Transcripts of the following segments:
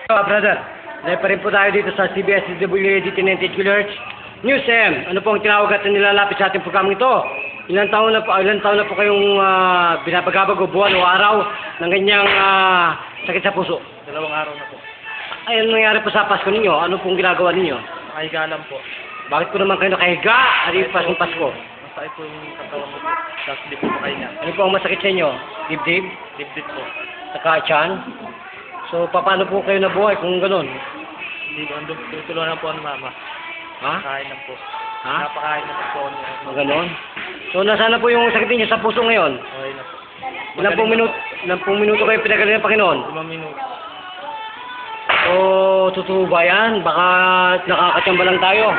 Brother, dahil pa rin po tayo dito sa CBS-DWAD Tinente Church News M. Ano po ang tinawag at nilalapit sa ating programang ito? Ilang taon na po kayong binabagabag o buwan o araw ng ganyang sakit sa puso? 2 araw na po. Ay, ano nangyari po sa Pasko ninyo? Ano pong ginagawa ninyo? Nakahiga lang po. Bakit po naman kayo nakahiga? Ano yung Pasko? Masakit po yung katawan ko po. Tapos di po makahinga. Ano po ang masakit sa inyo? Dibdib? Dibdib po. Saka tiyan? So, paano po kayo nabuhay kung gano'n? Hindi ko, tutulungan lang po ang mama. Ha? Kain lang po. Ha? Napakain lang po niya. O gano'n? So, nasaan na po yung sakit niyo sa puso ngayon? Okay na po. Ilang pong minuto kayo pinagaling ng Panginoon? 5 minuto. So, totoo ba yan? Baka nakakachamba lang tayo.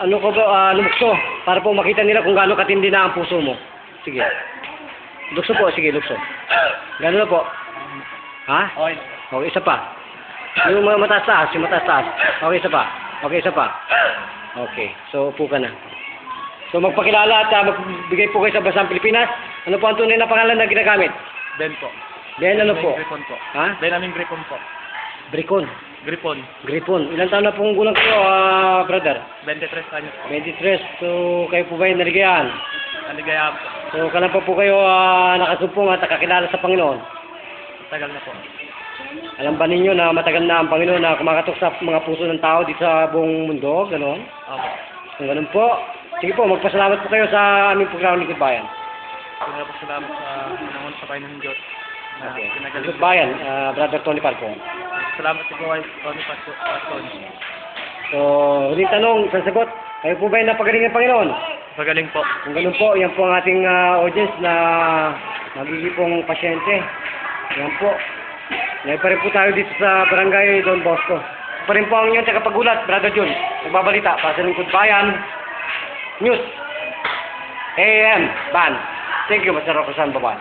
Ano ko ba, lumukso? Para po makita nila kung gaano katindi na ang puso mo. Sige. Lukso po, sige, lukso. Gano'n na po? Ha? Okay na. Okay, isa pa. Yung mga mataas-taas, yung mataas-taas. Okay, isa pa. Okay, isa pa. Okay, so upo ka na. So magpakilala at magbigay po kayo sa Bansang Pilipinas. Ano po ang tunay na pangalan na ginagamit? Ben po. Ben ano po? Gripon po. Ha? Benjamin Gripon po. Bricon. Gripon. Gripon. Ilan taon na pong gulang kayo, brother? 23 anyos po. 23. So kayo po ba yung naligayan? Naligayaan po. So kailan pa po kayo nakasumpong at nakakilala sa Panginoon? Tagal na po. Alam ba ninyo na matagal na ang Panginoon na kumakatok sa mga puso ng tao dito sa buong mundo? Ganon? Okay. Kung ganun po, sige po, magpasalamat po kayo sa aming programa Lingkod Bayan. Kaya po salamat sa pinangon sa Panginoon ng Diyos. Na Okay. pinagaling Lingkod po. Bayan, Brother Tony Parco. Salamat po kay Tony Pastor. So, huling tanong, isang sagot. Kayo po ba yung napagaling ng Panginoon? Pagaling po. Kung ganun po, yan po ang ating audience na magiging pong pasyente. Yan po. Ngayon pa rin po tayo dito sa Barangay Don Bosco. Pa rin po ang inyong tagapagulat, Brother Jun. Nagbabalita para sa Lingkod Bayan News AM Ban. Thank you, Mr. Rokosan Baban.